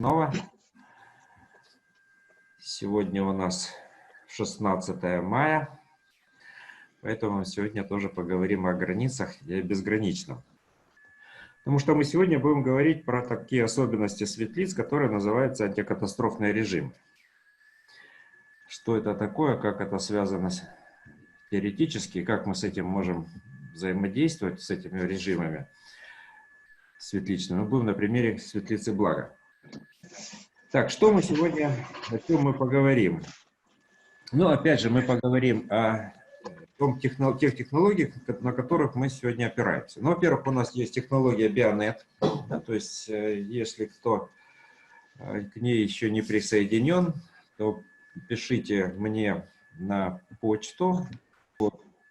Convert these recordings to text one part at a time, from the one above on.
Снова. Сегодня у нас 16 мая, поэтому сегодня тоже поговорим о границах и о безграничном. Потому что мы сегодня будем говорить про такие особенности светлиц, которые называются антикатастрофный режим. Что это такое, как это связано теоретически, как мы с этим можем взаимодействовать, с этими режимами светличными. Мы будем на примере светлицы блага. Так, что мы сегодня, о чем мы поговорим? Ну, опять же, мы поговорим о тех технологиях, на которых мы сегодня опираемся. Ну, во-первых, у нас есть технология Bionet, да, то есть, если кто к ней еще не присоединен, то пишите мне на почту,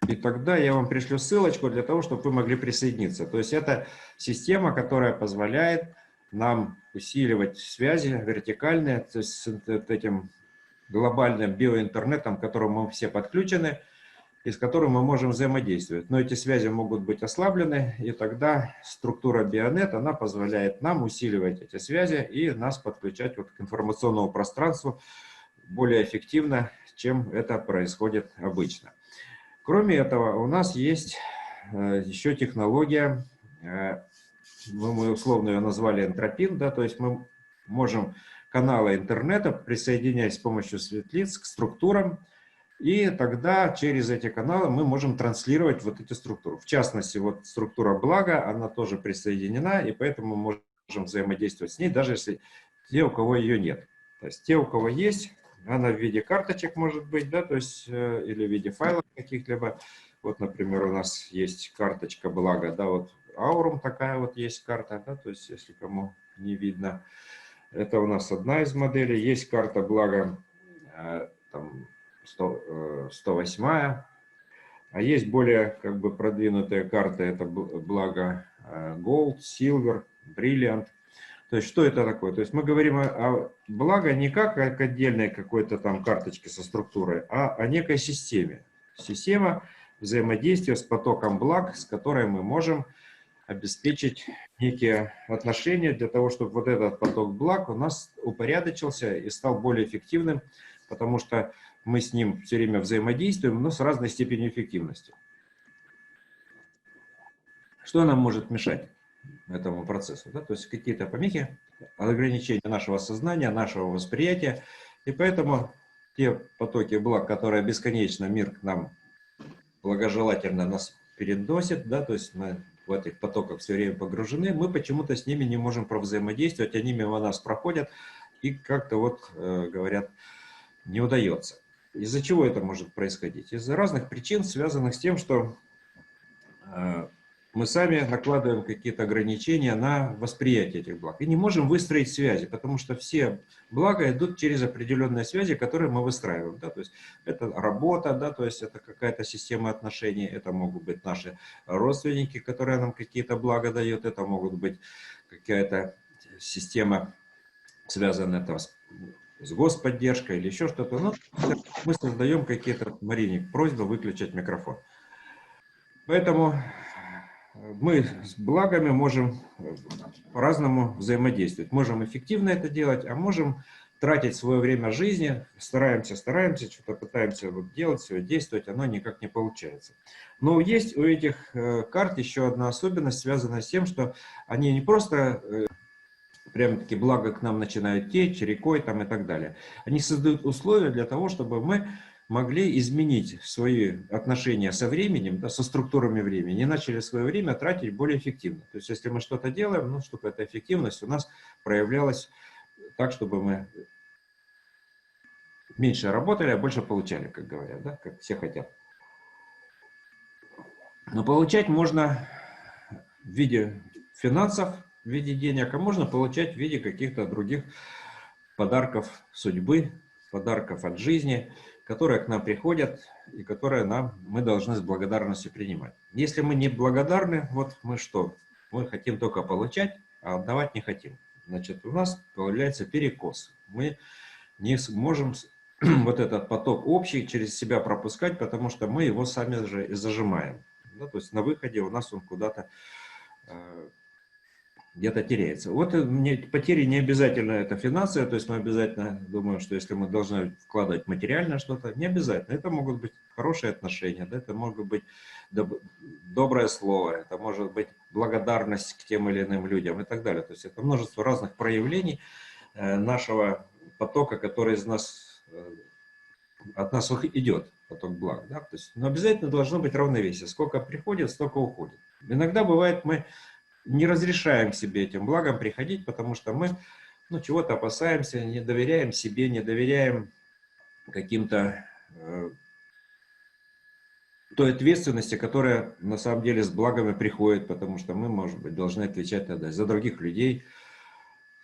и тогда я вам пришлю ссылочку для того, чтобы вы могли присоединиться. То есть, это система, которая позволяет нам усиливать связи вертикальные, то есть с этим глобальным биоинтернетом, к которому мы все подключены, и с которым мы можем взаимодействовать. Но эти связи могут быть ослаблены, и тогда структура Bionet, она позволяет нам усиливать эти связи и нас подключать вот к информационному пространству более эффективно, чем это происходит обычно. Кроме этого, у нас есть еще технология, мы условно ее назвали энтропин, да, то есть мы можем каналы интернета присоединять с помощью светлиц к структурам, и тогда через эти каналы мы можем транслировать вот эти структуры. В частности, вот структура блага, она тоже присоединена, и поэтому мы можем взаимодействовать с ней, даже если те, у кого ее нет. То есть те, у кого есть, она в виде карточек может быть, да, то есть или в виде файлов каких-либо. Вот, например, у нас есть карточка блага, да, вот Aurum такая вот есть карта, да, то есть если кому не видно. Это у нас одна из моделей. Есть карта блага, там, 108, а есть более как бы продвинутые карты, это благо Gold, Silver, Brilliant. То есть что это такое? То есть мы говорим о благо не как о отдельной какой-то там карточке со структурой, а о некой системе. Система взаимодействия с потоком благ, с которой мы можем обеспечить некие отношения для того, чтобы вот этот поток благ у нас упорядочился и стал более эффективным, потому что мы с ним все время взаимодействуем, но с разной степенью эффективности. Что нам может мешать этому процессу? Да? То есть какие-то помехи, ограничения нашего сознания, нашего восприятия. И поэтому те потоки благ, которые бесконечно мир к нам благожелательно нас переносит, да, то есть мы в этих потоках все время погружены, мы почему-то с ними не можем провзаимодействовать, они мимо нас проходят и как-то вот, говорят, не удается. Из-за чего это может происходить? Из-за разных причин, связанных с тем, что мы сами накладываем какие-то ограничения на восприятие этих благ. И не можем выстроить связи, потому что все блага идут через определенные связи, которые мы выстраиваем. Да? То есть это работа, да? То есть это какая-то система отношений, это могут быть наши родственники, которые нам какие-то блага дают, это могут быть какая-то система, связанная там с господдержкой или еще что-то. Но мы создаем какие-то, Марине, просьба выключить микрофон. Поэтому мы с благами можем по-разному взаимодействовать. Можем эффективно это делать, а можем тратить свое время жизни, стараемся, что-то пытаемся вот делать, все действовать, оно никак не получается. Но есть у этих карт еще одна особенность, связанная с тем, что они не просто прям-таки благо к нам начинают течь рекой там и так далее. Они создают условия для того, чтобы мы могли изменить свои отношения со временем, да, со структурами времени, и начали свое время тратить более эффективно. То есть, если мы что-то делаем, ну, чтобы эта эффективность у нас проявлялась так, чтобы мы меньше работали, а больше получали, как говорят, да, как все хотят. Но получать можно в виде финансов, в виде денег, а можно получать в виде каких-то других подарков судьбы, подарков от жизни, которые к нам приходят и которые мы должны с благодарностью принимать. Если мы не благодарны, вот мы что? Мы хотим только получать, а отдавать не хотим. Значит, у нас появляется перекос. Мы не сможем вот этот поток общий через себя пропускать, потому что мы его сами же и зажимаем. Да, то есть на выходе у нас он куда-то где-то теряется. Вот потери не обязательно это финансовые, то есть мы обязательно думаем, что если мы должны вкладывать материально что-то, не обязательно. Это могут быть хорошие отношения, да, это могут быть доброе слово, это может быть благодарность к тем или иным людям и так далее. То есть это множество разных проявлений нашего потока, который от нас идет, поток благ. Да? То есть, но обязательно должно быть равновесие. Сколько приходит, столько уходит. Иногда бывает, мы не разрешаем себе этим благом приходить, потому что мы чего-то опасаемся, не доверяем себе, не доверяем каким-то той ответственности, которая на самом деле с благами приходит, потому что мы, может быть, должны отвечать тогда за других людей,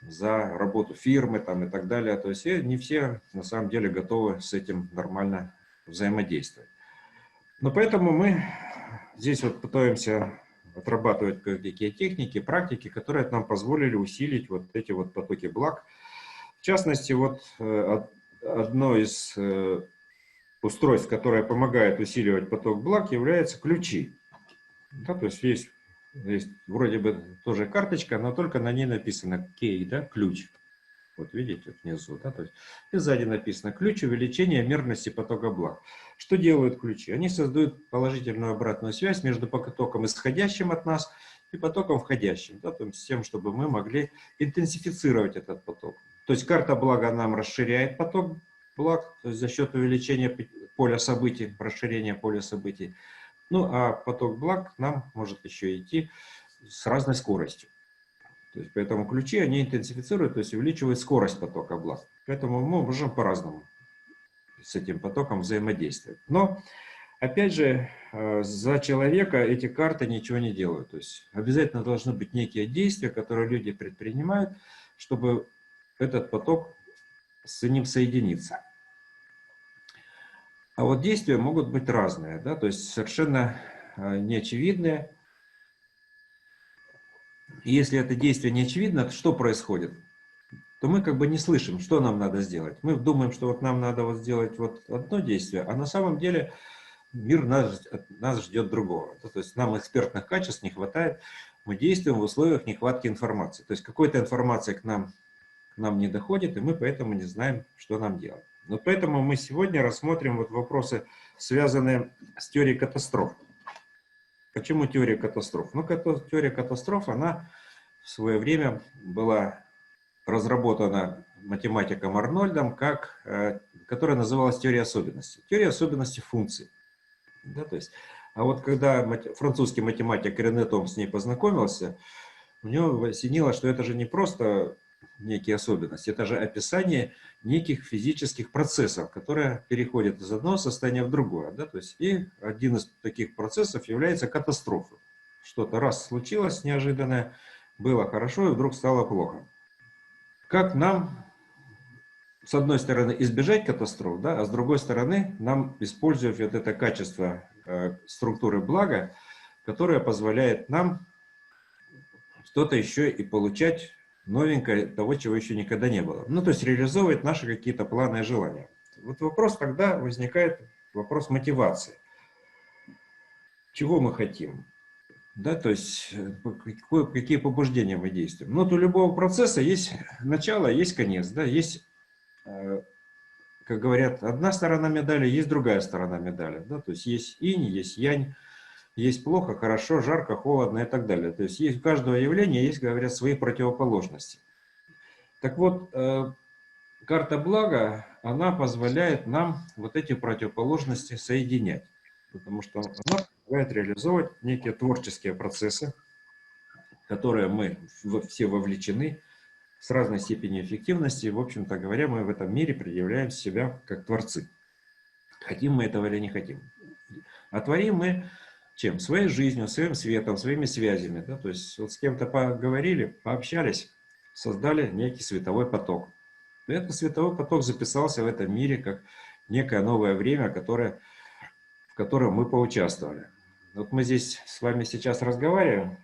за работу фирмы там, и так далее. То есть не все на самом деле готовы с этим нормально взаимодействовать. Но поэтому мы здесь вот пытаемся отрабатывать кое-какие техники, практики, которые нам позволили усилить вот эти вот потоки благ. В частности, вот одно из устройств, которое помогает усиливать поток благ, является ключи. Да, то есть есть вроде бы тоже карточка, но только на ней написано key, да, ключ. Вот видите, внизу, да, то есть и сзади написано ключ увеличения мерности потока благ. Что делают ключи? Они создают положительную обратную связь между потоком, исходящим от нас, и потоком входящим, да, то есть с тем, чтобы мы могли интенсифицировать этот поток. То есть карта блага нам расширяет поток благ, то есть за счет увеличения поля событий, расширения поля событий. Ну, а поток благ нам может еще идти с разной скоростью. То есть, поэтому ключи, они интенсифицируют, то есть увеличивают скорость потока благ. Поэтому мы можем по-разному с этим потоком взаимодействовать. Но, опять же, за человека эти карты ничего не делают. То есть обязательно должны быть некие действия, которые люди предпринимают, чтобы этот поток с ним соединиться. А вот действия могут быть разные, да, то есть совершенно неочевидные. И если это действие не очевидно, то что происходит? То мы как бы не слышим, что нам надо сделать. Мы думаем, что вот нам надо вот сделать вот одно действие, а на самом деле мир нас ждет другого. То есть нам экспертных качеств не хватает, мы действуем в условиях нехватки информации. То есть какой-то информации к нам не доходит, и мы поэтому не знаем, что нам делать. Но поэтому мы сегодня рассмотрим вот вопросы, связанные с теорией катастроф. Почему теория катастроф? Ну, теория катастроф, она в свое время была разработана математиком Арнольдом, которая называлась теория особенностей. Теория особенностей функций. Да, то есть, а вот когда французский математик Рене Том с ней познакомился, у него осенило, что это же не просто некие особенности, это же описание неких физических процессов, которые переходят из одного состояния в другое. Да? То есть, и один из таких процессов является катастрофой. Что-то раз случилось неожиданное, было хорошо и вдруг стало плохо. Как нам, с одной стороны, избежать катастроф, да, а с другой стороны, нам, используя вот это качество структуры блага, которое позволяет нам что-то еще и получать новенькое, того, чего еще никогда не было. Ну, то есть реализовывать наши какие-то планы и желания. Вот вопрос тогда возникает, вопрос мотивации. Чего мы хотим? Да, то есть какие побуждения мы действуем. Ну, вот у любого процесса есть начало, есть конец, да, есть, как говорят, одна сторона медали, есть другая сторона медали. Да, то есть есть инь, есть янь, есть плохо, хорошо, жарко, холодно и так далее. То есть у каждого явления есть, говорят, свои противоположности. Так вот, карта блага, она позволяет нам вот эти противоположности соединять. Потому что она помогает реализовывать некие творческие процессы, в которые мы все вовлечены с разной степенью эффективности. В общем-то говоря, мы в этом мире предъявляем себя как творцы. Хотим мы этого или не хотим. А творим мы чем? Своей жизнью, своим светом, своими связями. Да? То есть вот с кем-то поговорили, пообщались, создали некий световой поток. И этот световой поток записался в этом мире как некое новое время, в котором мы поучаствовали. Вот мы здесь с вами сейчас разговариваем.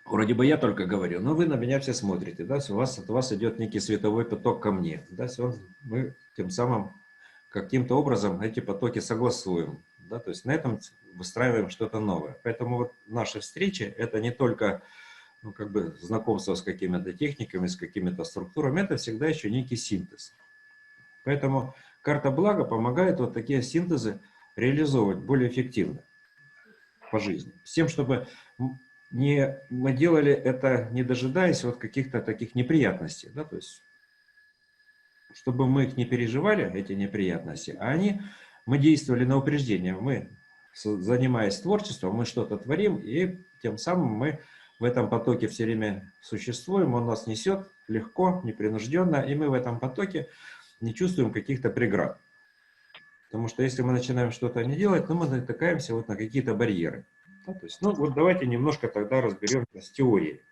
Вроде бы я только говорю, но вы на меня все смотрите. Да? От вас идет некий световой поток ко мне. Да? Мы тем самым каким-то образом эти потоки согласуем. Да, то есть на этом выстраиваем что-то новое. Поэтому вот наши встречи – это не только ну, как бы знакомство с какими-то техниками, с какими-то структурами, это всегда еще некий синтез. Поэтому карта блага помогает вот такие синтезы реализовывать более эффективно по жизни. С тем, чтобы мы делали это, не дожидаясь вот каких-то таких неприятностей. Да? То есть, чтобы мы их не переживали, эти неприятности, а мы действовали на упреждение. Мы, занимаясь творчеством, мы что-то творим, и тем самым мы в этом потоке все время существуем, он нас несет легко, непринужденно, и мы в этом потоке не чувствуем каких-то преград. Потому что если мы начинаем что-то не делать, ну, мы натыкаемся вот на какие-то барьеры. Да, то есть, ну, вот давайте немножко тогда разберемся с теорией.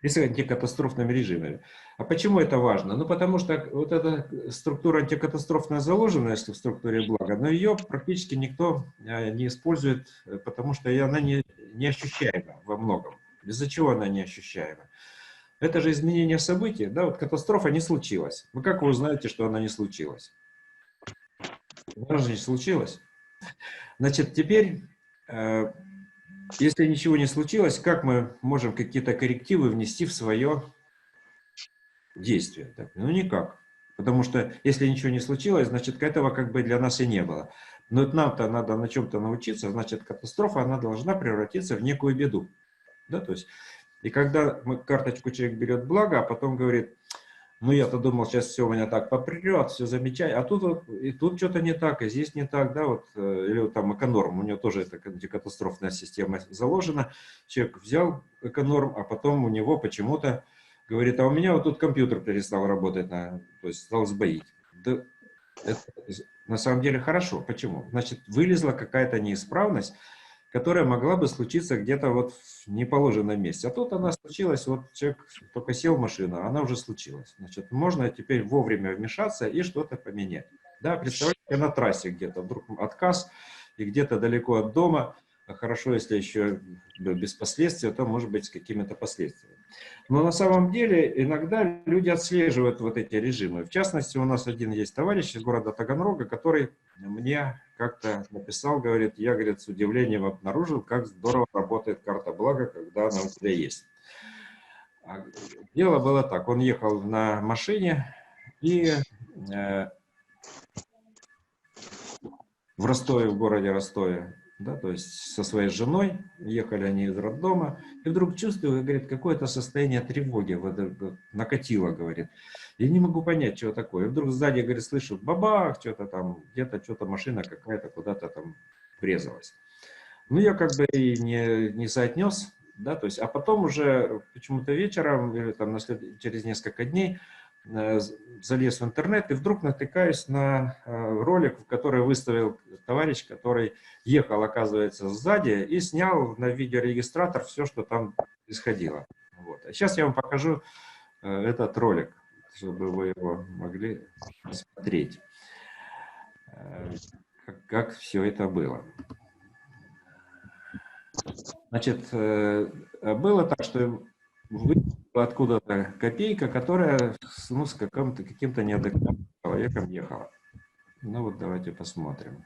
И с антикатастрофными режимами. А почему это важно? Ну, потому что вот эта структура антикатастрофная заложена, если в структуре блага, но ее практически никто не использует, потому что она не ощущаема во многом. Из-за чего она не ощущаема? Это же изменение событий, да, вот катастрофа не случилась. Вы как вы узнаете, что она не случилась? Она же не случилась. Значит, теперь, если ничего не случилось, как мы можем какие-то коррективы внести в свое действие? Так, ну, никак. Потому что если ничего не случилось, значит, этого как бы для нас и не было. Но нам-то надо на чем-то научиться, значит, катастрофа, она должна превратиться в некую беду. Да, то есть, и когда карточку человек берет благо, а потом говорит, ну, я-то думал, сейчас все у меня так попрет, все замечательно, а тут и тут что-то не так, и здесь не так, да, вот, или вот там эконорм, у него тоже эта антикатастрофная система заложена, человек взял эконорм, а потом у него почему-то говорит, а у меня вот тут компьютер перестал работать, то есть стал сбоить. Да, это на самом деле хорошо, почему? Значит, вылезла какая-то неисправность, которая могла бы случиться где-то вот в неположенном месте. А тут она случилась, вот человек только сел в машину, а она уже случилась. Значит, можно теперь вовремя вмешаться и что-то поменять. Да, представляете, на трассе где-то вдруг отказ, и где-то далеко от дома, а хорошо, если еще без последствий, то может быть с какими-то последствиями. Но на самом деле иногда люди отслеживают вот эти режимы. В частности, у нас один есть товарищ из города Таганрога, который мне как-то написал, говорит, я, говорит, с удивлением обнаружил, как здорово работает карта блага, когда она у тебя есть. Дело было так, он ехал на машине и в Ростове, в городе Ростове, да, то есть со своей женой, ехали они из роддома, и вдруг чувствую, говорит, какое-то состояние тревоги вот, накатило, говорит. Я не могу понять, что такое. И вдруг сзади, говорит, слышу, бабах, что-то там, где-то что-то машина какая-то куда-то там врезалась. Ну, я как бы и не соотнес, да, то есть, а потом уже почему-то вечером, или там через несколько дней, залез в интернет и вдруг натыкаюсь на ролик, который выставил товарищ, который ехал, оказывается, сзади и снял на видеорегистратор все, что там происходило. Вот. А сейчас я вам покажу этот ролик, чтобы вы его могли посмотреть, как все это было. Значит, было так, что вылетела откуда-то копейка, которая ну, с каким-то неадекватным человеком ехала. Ну вот давайте посмотрим.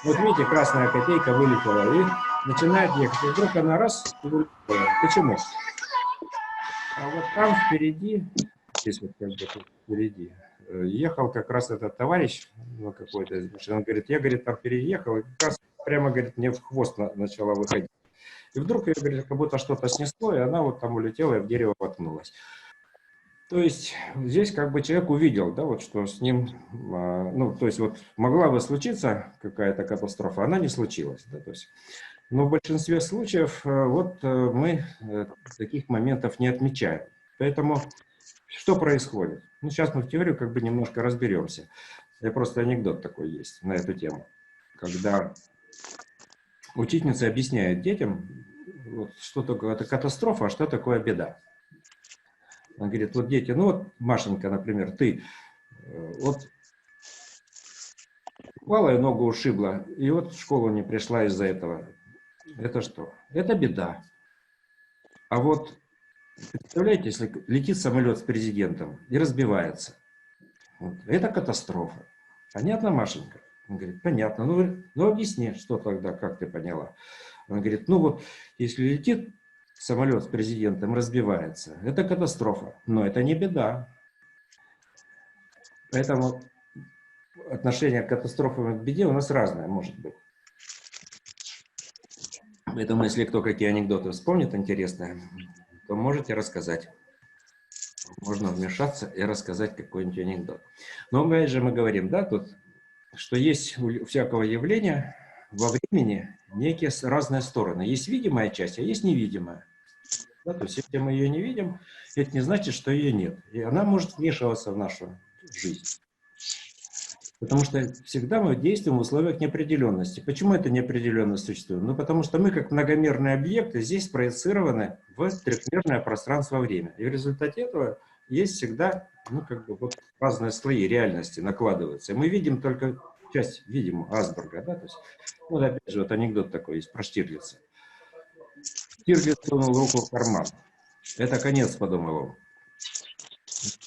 Вот видите, красная копейка вылетела и начинает ехать. И вдруг она раз и вылетела. Почему? А вот там впереди, здесь вот как бы тут впереди, ехал как раз этот товарищ, ну, какой-то из машин. Он говорит, я, говорит, там переехал, и как раз прямо, говорит, мне в хвост начала выходить. И вдруг ее, говорит, как будто что-то снесло, и она вот там улетела и в дерево воткнулась. То есть здесь как бы человек увидел, да, вот что с ним, ну, то есть вот могла бы случиться какая-то катастрофа, она не случилась, да, то есть. Но в большинстве случаев вот мы таких моментов не отмечаем. Поэтому что происходит? Ну, сейчас мы в теорию как бы немножко разберемся. Я просто анекдот такой есть на эту тему. Когда учительница объясняет детям, вот, что такое это катастрофа, а что такое беда. Она говорит, вот дети, ну вот Машенька, например, ты вот упала и ногу ушибла, и вот в школу не пришла из-за этого. Это что? Это беда. А вот представляете, если летит самолет с президентом и разбивается, вот, это катастрофа. Понятно, Машенька? Он говорит, понятно. Ну объясни, что тогда, как ты поняла? Он говорит, ну вот, если летит самолет с президентом, разбивается, это катастрофа, но это не беда. Поэтому отношение к катастрофам и к беде у нас разное, может быть. Поэтому, если кто какие анекдоты вспомнит интересные, то можете рассказать. Можно вмешаться и рассказать какой-нибудь анекдот. Но опять же мы говорим, да, тут, что есть у всякого явления во времени некие разные стороны. Есть видимая часть, а есть невидимая. Да, то есть, если мы ее не видим, это не значит, что ее нет. И она может вмешиваться в нашу жизнь. Потому что всегда мы действуем в условиях неопределенности. Почему эта неопределенность существует? Ну, потому что мы, как многомерные объекты, здесь проецированы в трехмерное пространство-время. И в результате этого есть всегда, ну, как бы, вот разные слои реальности накладываются. И мы видим только часть, видим, айсберга, да, то есть, вот опять же, вот анекдот такой есть про Штирлица. Штирлиц сунул руку в карман. Это конец, подумал он.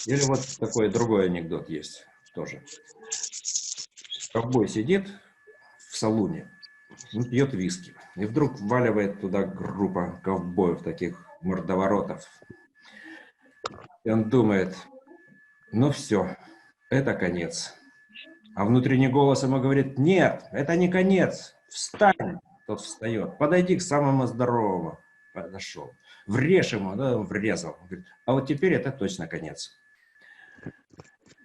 Или вот такой другой анекдот есть тоже. Ковбой сидит в салуне, он пьет виски. И вдруг вваливает туда группа ковбоев, таких мордоворотов. И он думает, ну все, это конец. А внутренний голос ему говорит, нет, это не конец, встань. Тот встает, подойди к самому здоровому. Подошел, врежь ему, да, он врезал. Говорит, а вот теперь это точно конец.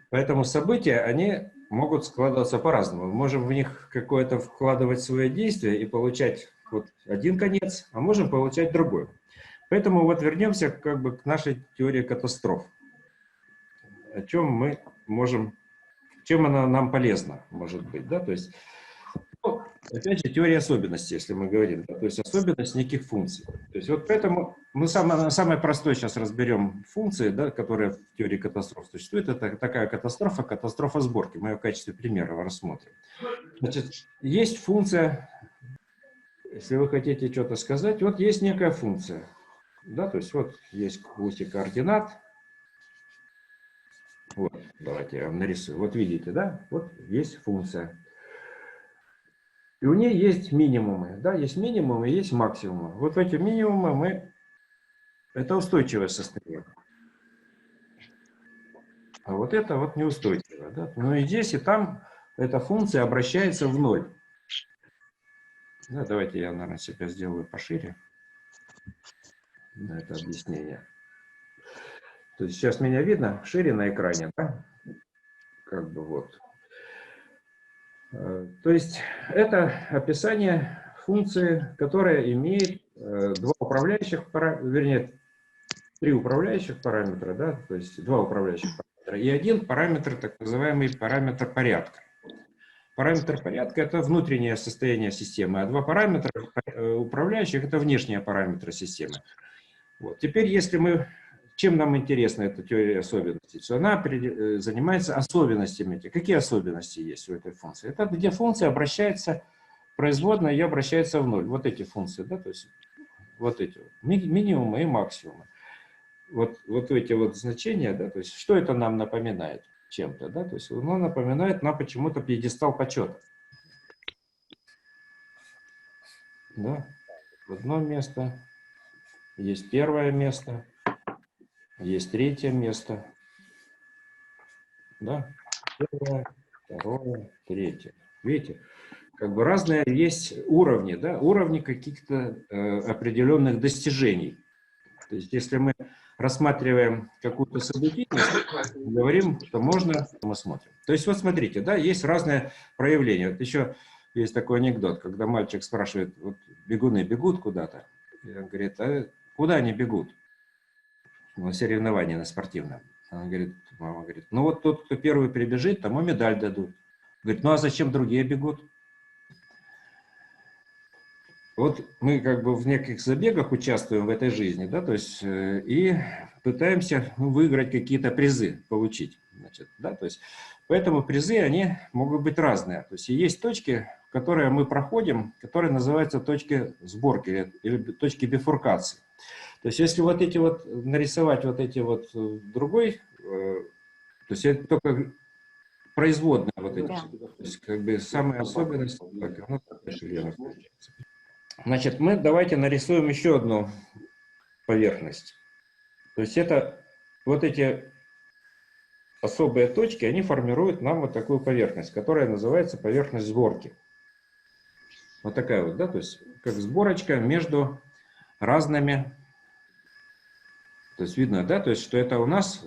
Поэтому события, они могут складываться по-разному. Мы можем в них какое-то вкладывать свое действие и получать вот один конец, а можем получать другой. Поэтому вот вернемся как бы к нашей теории катастроф. О чем мы можем, чем она нам полезна, может быть, да, то есть, ну, опять же, теория особенностей, если мы говорим, да? То есть особенность неких функций. То есть вот поэтому мы самое простое сейчас разберем функции, да, которые в теории катастроф существуют. Это такая катастрофа сборки. Мы ее в качестве примера рассмотрим. Значит, есть функция, если вы хотите что-то сказать, вот есть некая функция. Да, то есть вот есть оси координат. Вот, давайте я вам нарисую. Вот видите, да, вот есть функция. И у нее есть минимумы, да, есть минимумы, есть максимумы. Вот эти минимумы это устойчивое состояние. А вот это вот неустойчивое, да. Ну и здесь, и там эта функция обращается в ноль. Да, давайте я, наверное, себя сделаю пошире. Да, это объяснение. То есть сейчас меня видно шире на экране, да? Как бы вот. То есть это описание функции, которая имеет два управляющих, вернее, три управляющих параметра, да, то есть два управляющих параметра, и один параметр, так называемый параметр порядка. Параметр порядка – это внутреннее состояние системы, а два параметра управляющих – это внешние параметры системы. Вот. Теперь, если мы… Чем нам интересна эта теория особенностей? Что она занимается особенностями. Какие особенности есть у этой функции? Это где функция обращается, производная ее обращается в ноль. Вот эти функции, да, то есть вот эти минимумы и максимумы. Вот эти вот значения, да, то есть что это нам напоминает чем-то, да, то есть оно напоминает нам почему-то пьедестал почета. Да? Одно место, есть первое место, есть третье место, да, первое, второе, третье. Видите, как бы разные есть уровни, да, уровни каких-то определенных достижений. То есть если мы рассматриваем какую-то событийность, говорим, что можно, мы смотрим. То есть вот смотрите, да, есть разные проявления. Вот еще есть такой анекдот, когда мальчик спрашивает, вот бегуны бегут куда-то, и он говорит, а куда они бегут? На соревнования на спортивном. Он говорит, мама говорит, ну вот тот, кто первый прибежит, тому медаль дадут. Говорит, ну а зачем другие бегут? Вот мы как бы в неких забегах участвуем в этой жизни, да, то есть и пытаемся выиграть какие-то призы, получить, значит, да, то есть поэтому призы, они могут быть разные, то есть и есть точки, которые мы проходим, которые называются точки сборки или точки бифуркации. То есть если вот эти вот нарисовать вот эти вот другой, то есть это только производные вот эти, Да. то есть как бы самые особенности. Так, ну, Елена включается. Значит, мы давайте нарисуем еще одну поверхность. То есть это вот эти особые точки, они формируют нам вот такую поверхность, которая называется поверхность сборки. Вот такая вот, да, то есть как сборочка между разными, то есть видно, да, то есть что это у нас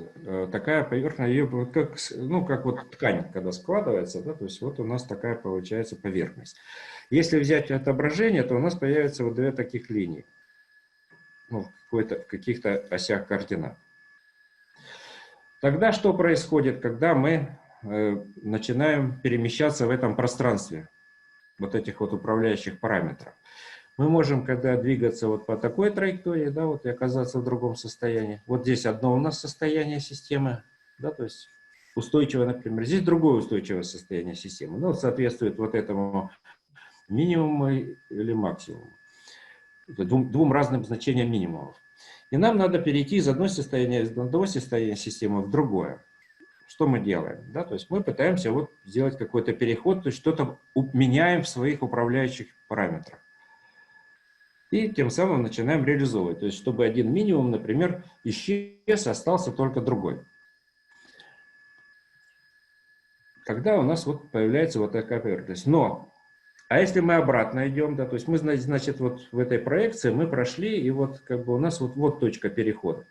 такая поверхность, ее вот как, ну, как вот ткань, когда складывается, да, то есть вот у нас такая получается поверхность. Если взять отображение, то у нас появятся вот две таких линии, ну, в каких-то осях координат. Тогда что происходит, когда мы начинаем перемещаться в этом пространстве вот этих вот управляющих параметров? Мы можем, когда двигаться вот по такой траектории, да, вот и оказаться в другом состоянии. Вот здесь одно у нас состояние системы, да, то есть устойчивое, например. Здесь другое устойчивое состояние системы. Ну, соответствует вот этому минимуму или максимуму. Двум разным значениям минимумов. И нам надо перейти из одного состояния системы в другое. Что мы делаем? Да? То есть мы пытаемся вот сделать какой-то переход, то есть что-то меняем в своих управляющих параметрах. И тем самым начинаем реализовывать. То есть чтобы один минимум, например, исчез, остался только другой. Тогда у нас вот появляется вот такая поверхность. Но, а если мы обратно идем, да, то есть мы, значит, вот в этой проекции мы прошли, и вот как бы у нас вот точка перехода.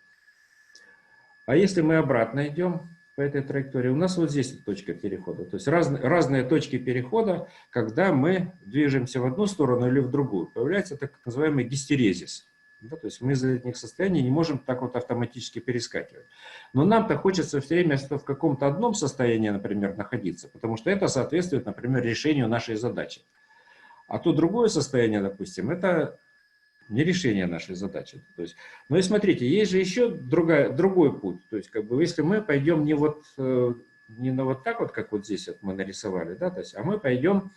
А если мы обратно идем по этой траектории, у нас вот здесь точка перехода. То есть разные точки перехода, когда мы движемся в одну сторону или в другую. Появляется так называемый гистерезис. Да, то есть мы из этих состояний не можем так вот автоматически перескакивать. Но нам-то хочется все время в каком-то одном состоянии, например, находиться, потому что это соответствует, например, решению нашей задачи. А то другое состояние, допустим, это не решение нашей задачи. То есть, но и смотрите, есть же еще другой путь. То есть, как бы, если мы пойдем не вот не на вот так вот, как вот здесь вот мы нарисовали, да, то есть, а мы пойдем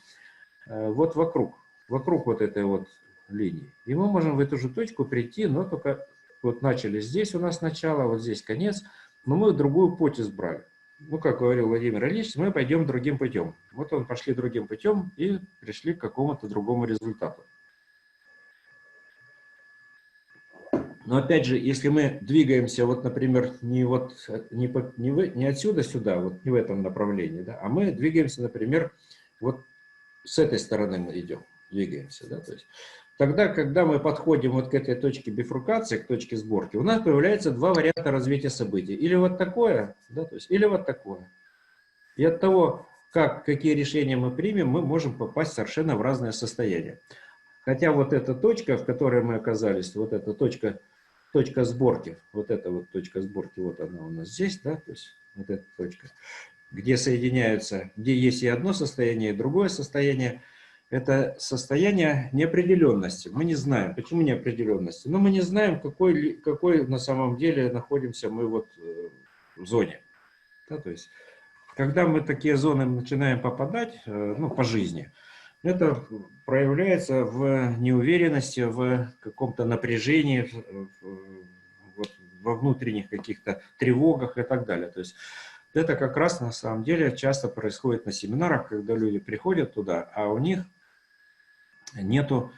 вот вокруг вот этой вот линии. И мы можем в эту же точку прийти, но только вот начали здесь у нас начало, вот здесь конец, но мы другую путь избрали. Ну, как говорил Владимир Ильич, мы пойдем другим путем. Вот он пошли другим путем и пришли к какому-то другому результату. Но опять же, если мы двигаемся, вот, например, не отсюда сюда, вот не в этом направлении, да, а мы двигаемся, например, вот с этой стороны мы идем, двигаемся, да, то есть тогда, когда мы подходим вот к этой точке бифуркации, к точке сборки, у нас появляется два варианта развития событий. Или вот такое, да, то есть, или вот такое. И от того, какие решения мы примем, мы можем попасть совершенно в разные состояния. Хотя вот эта точка, в которой мы оказались, вот эта точка сборки, вот эта вот точка сборки, вот она у нас здесь, да, то есть вот эта точка, где соединяются, где есть и одно состояние, и другое состояние, это состояние неопределенности. Мы не знаем, почему неопределенности. Но мы не знаем, какой на самом деле находимся мы вот в зоне. Да, то есть, когда мы в такие зоны начинаем попадать, ну, по жизни, это проявляется в неуверенности, в каком-то напряжении, вот, во внутренних каких-то тревогах и так далее. То есть это как раз на самом деле часто происходит на семинарах, когда люди приходят туда, а у них нету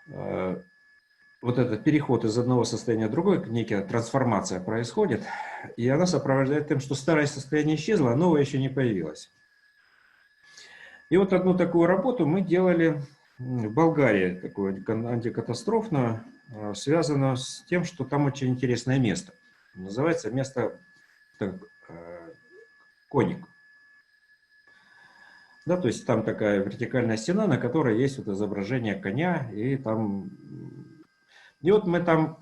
вот этот переход из одного состояния в другое, некая трансформация происходит, и она сопровождает тем, что старое состояние исчезло, а новое еще не появилось. И вот одну такую работу мы делали в Болгарии, такую антикатастрофную, связанную с тем, что там очень интересное место. Называется место Коник. Да, то есть там такая вертикальная стена, на которой есть вот изображение коня, и там... И вот мы там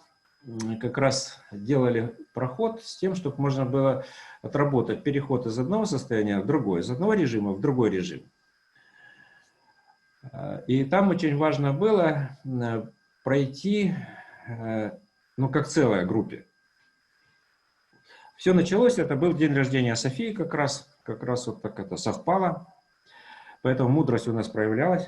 как раз делали проход с тем, чтобы можно было отработать переход из одного состояния в другое, из одного режима в другой режим. И там очень важно было пройти, ну, как целая группе. Все началось, это был день рождения Софии как раз вот так это совпало, поэтому мудрость у нас проявлялась.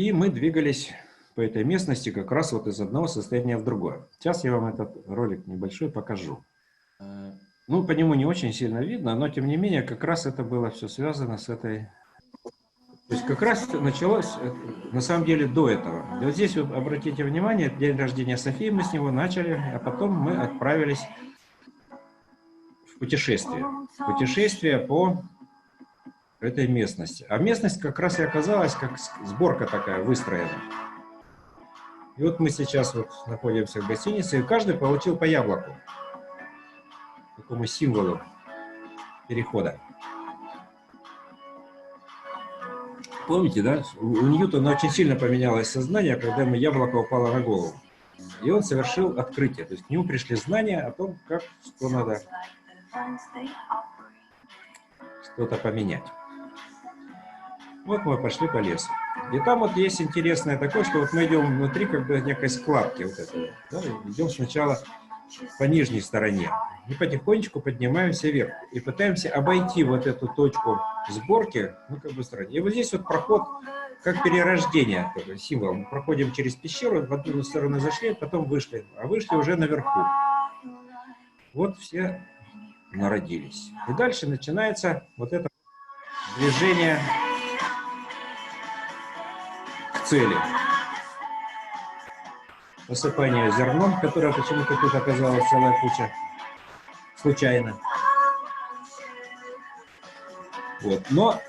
И мы двигались по этой местности как раз вот из одного состояния в другое. Сейчас я вам этот ролик небольшой покажу. Ну, по нему не очень сильно видно, но тем не менее, как раз это было все связано с этой... То есть как раз началось, на самом деле, до этого. И вот здесь вот обратите внимание, день рождения Софии мы с него начали, а потом мы отправились в путешествие. Путешествие по этой местности. А местность как раз и оказалась как сборка такая выстроена. И вот мы сейчас вот находимся в гостинице, и каждый получил по яблоку. Такому символу перехода. Помните, да? У Ньютона очень сильно поменялось сознание, когда ему яблоко упало на голову. И он совершил открытие. То есть к нему пришли знания о том, как что надо что-то поменять. Вот мы пошли по лесу. И там вот есть интересное такое, что вот мы идем внутри как бы некой складки вот этой. Да? Идем сначала по нижней стороне. И потихонечку поднимаемся вверх. И пытаемся обойти вот эту точку сборки, ну как бы стороне. И вот здесь вот проход, как перерождение, такой символ. Мы проходим через пещеру, в одну сторону зашли, потом вышли. А вышли уже наверху. Вот все народились. И дальше начинается вот это движение к цели. Посыпание зерном, которое почему-то тут оказалось целая куча. Случайно. Вот. Но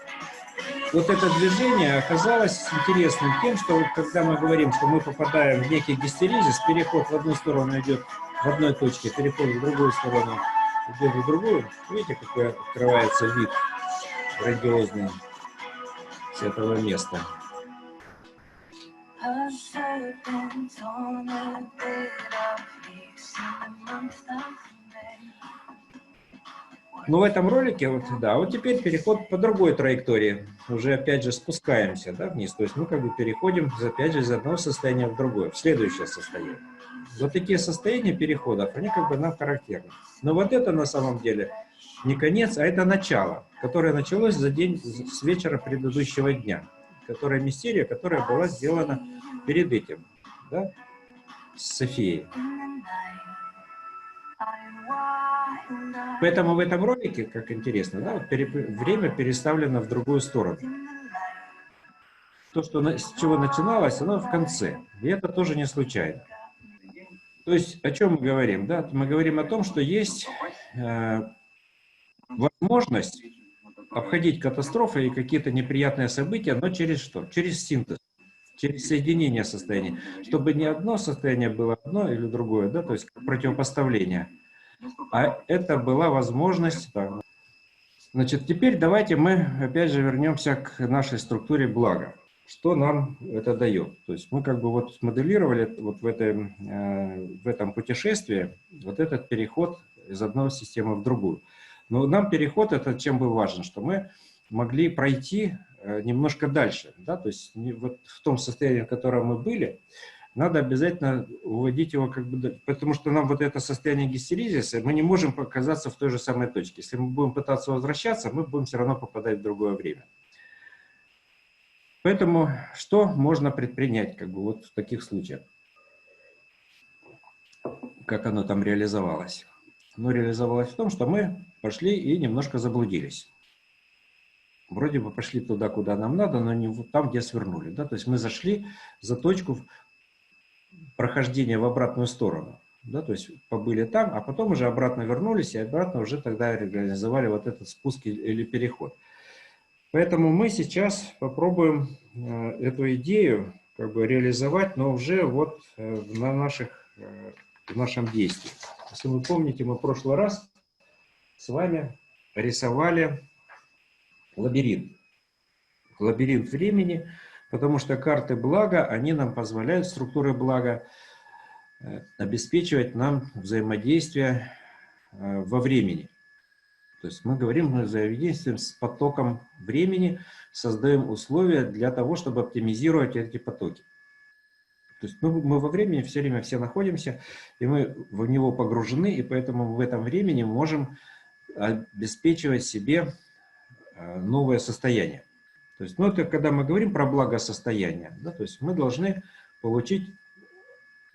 вот это движение оказалось интересным тем, что вот когда мы говорим, что мы попадаем в некий гистеризис, переход в одну сторону идет в одной точке, переход в другую сторону идет в другую. Видите, какой открывается вид грандиозный с этого места. Ну, в этом ролике, вот, да, вот теперь переход по другой траектории. Уже, опять же, спускаемся, да, вниз. То есть мы как бы переходим, опять же, из одного состояния в другое, в следующее состояние. Вот такие состояния переходов, они как бы нам характерны. Но вот это на самом деле не конец, а это начало, которое началось за день, с вечера предыдущего дня. Которая мистерия, которая была сделана перед этим, да, с Софией. Поэтому в этом ролике, как интересно, да, вот время переставлено в другую сторону. То, что с чего начиналось, оно в конце. И это тоже не случайно. То есть о чем мы говорим? Да? Мы говорим о том, что есть возможность обходить катастрофы и какие-то неприятные события, но через что? Через синтез. Через соединение состояний. Чтобы не одно состояние было одно или другое, да, то есть противопоставление. А это была возможность. Да. Значит, теперь давайте мы опять же вернемся к нашей структуре блага. Что нам это дает? То есть мы как бы вот смоделировали вот в этом путешествии вот этот переход из одной системы в другую. Но нам переход это чем был важен, что мы могли пройти немножко дальше. Да? То есть вот в том состоянии, в котором мы были, надо обязательно уводить его как бы... Потому что нам вот это состояние гистеризиса, мы не можем оказаться в той же самой точке. Если мы будем пытаться возвращаться, мы будем все равно попадать в другое время. Поэтому что можно предпринять как бы вот в таких случаях? Как оно там реализовалось? Оно реализовалось в том, что мы пошли и немножко заблудились. Вроде бы пошли туда, куда нам надо, но не там, где свернули. Да? То есть мы зашли за точку прохождения в обратную сторону. Да? То есть побыли там, а потом уже обратно вернулись, и обратно уже тогда реализовали вот этот спуск или переход. Поэтому мы сейчас попробуем эту идею как бы реализовать, но уже вот в нашем действии. Если вы помните, мы в прошлый раз с вами рисовали лабиринт. Лабиринт времени, потому что карты блага, они нам позволяют, структуры блага, обеспечивать нам взаимодействие во времени. То есть мы говорим, мы взаимодействуем с потоком времени, создаем условия для того, чтобы оптимизировать эти потоки. То есть мы во времени все время все находимся, и мы в него погружены, и поэтому в этом времени можем обеспечивать себе новое состояние. То есть, ну, это когда мы говорим про благосостояние, да, то есть мы должны получить,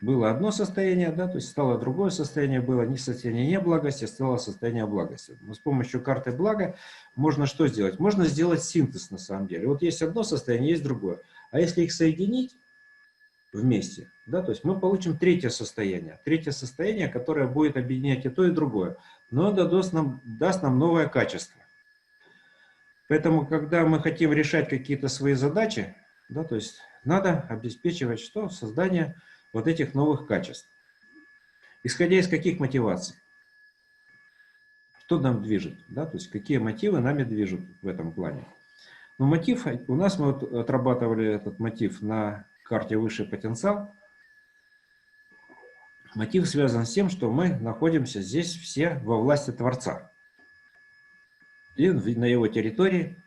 было одно состояние, да, то есть стало другое состояние, было не состояние неблагости, а стало состояние благости. Но с помощью карты блага можно что сделать? Можно сделать синтез на самом деле. Вот есть одно состояние, есть другое. А если их соединить вместе, да, то есть мы получим третье состояние, которое будет объединять и то, и другое, но это даст нам новое качество. Поэтому, когда мы хотим решать какие-то свои задачи, да, то есть надо обеспечивать что? Создание вот этих новых качеств. Исходя из каких мотиваций? Что нам движет? Да, то есть какие мотивы нами движут в этом плане? Ну, мотив, у нас мы вот отрабатывали этот мотив на карте «Высший потенциал». Мотив связан с тем, что мы находимся здесь все во власти Творца. И на его территории.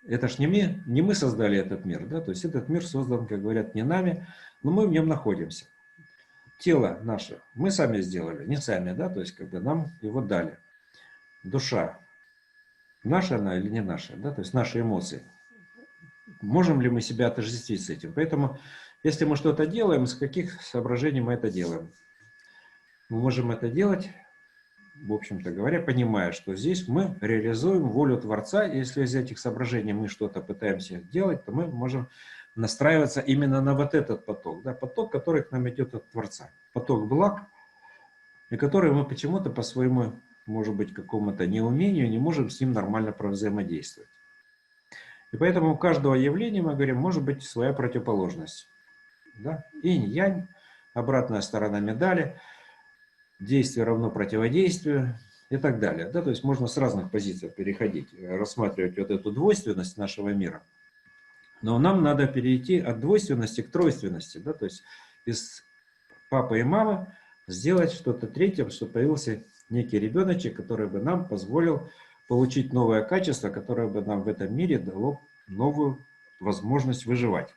Это ж не мы создали этот мир, да, то есть этот мир создан, как говорят, не нами, но мы в нем находимся. Тело наше мы сами сделали, не сами, да, то есть когда нам его дали. Душа, наша она или не наша, да, то есть наши эмоции. Можем ли мы себя отождествить с этим? Поэтому, если мы что-то делаем, из каких соображений мы это делаем? Мы можем это делать, в общем-то говоря, понимая, что здесь мы реализуем волю Творца. И если из этих соображений мы что-то пытаемся делать, то мы можем настраиваться именно на вот этот поток. Да, поток, который к нам идет от Творца. Поток благ, и который мы почему-то по своему, может быть, какому-то неумению не можем с ним нормально взаимодействовать. И поэтому у каждого явления, мы говорим, может быть своя противоположность. Да? Инь-янь, обратная сторона медали. Действие равно противодействию и так далее. Да, то есть можно с разных позиций переходить, рассматривать вот эту двойственность нашего мира. Но нам надо перейти от двойственности к тройственности. Да, то есть из папы и мамы сделать что-то третье, чтобы появился некий ребеночек, который бы нам позволил получить новое качество, которое бы нам в этом мире дало новую возможность выживать.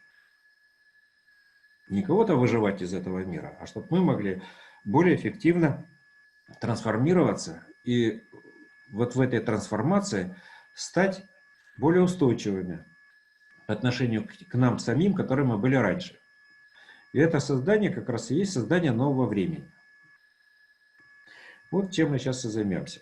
Не кого-то выживать из этого мира, а чтобы мы могли более эффективно трансформироваться и вот в этой трансформации стать более устойчивыми по отношению к нам самим, которые мы были раньше. И это создание как раз и есть создание нового времени. Вот чем мы сейчас и займемся.